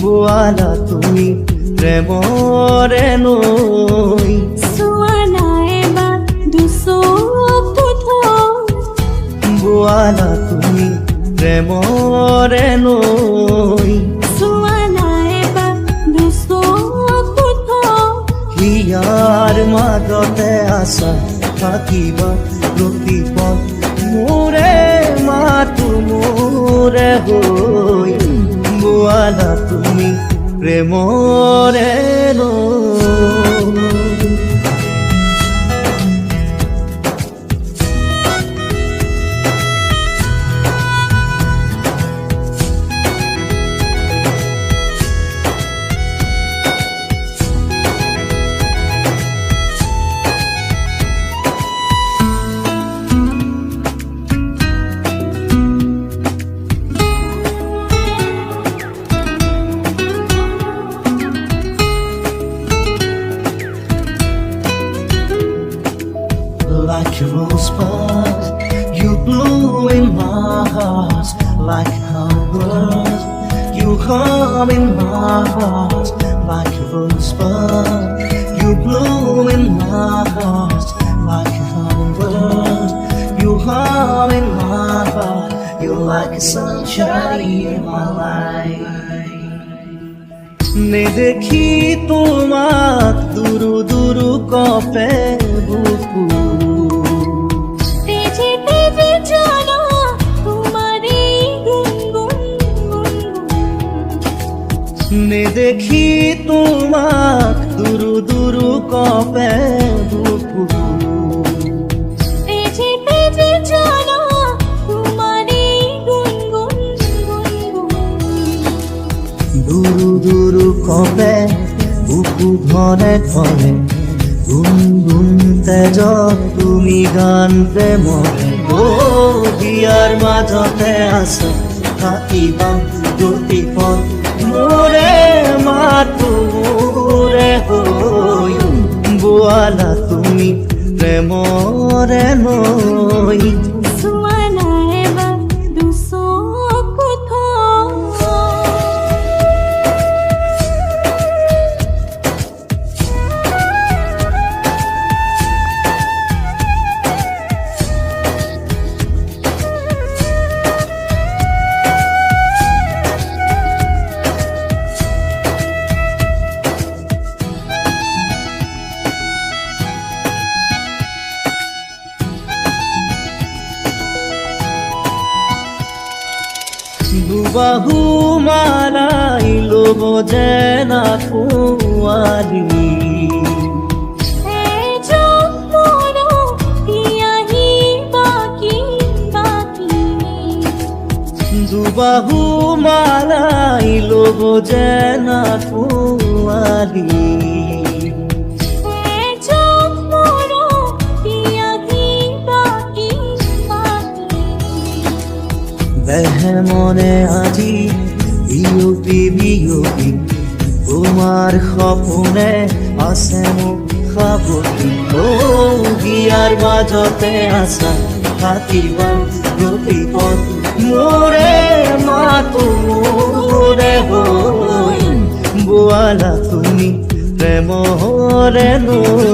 bowala tumi premore noi suana eba duso putho bowala tumi premore noi suana eba duso putho hiyar madote asa থাকিবা প্রতিপদ মোরে মাতু মোরে হই bowala তুমি প্রেমরে like a rosebud, you blow in my heart like a bird. You come in my heart like a rosebud. You blow in my heart like a bird. You come in my heart. You're like a sunshine in my life. Ne dekhi tomak duru duru kape buku ne dekhi tomak duru duru kape buku teje teje jana tumari gungun duru duru kape buku ঘরে ঘরে গুনগুন তেজ তুমি গান প্রেমরে ও here মাজতে আছো থাকিবা দুটিপদ মোরে মাতু মোরে হই bowala তুমি প্রেমরে নই suana eba duso putho দুবাহু মালাই লব যেনা Kuari jo mono piahi baki baki দুবাহু মালাই লব যেনা Kuari jo mono piahi baki baki দেহে মনে আজি বিয়োগী বিয়োগী তোমার সপোনে আছে মোক সাৱটি ও হিয়াৰ মাজতে আছা থাকিবা প্ৰতিপদ মোৰে মাতু মোৰে হই bowala তুমি প্ৰেমৰে নৈ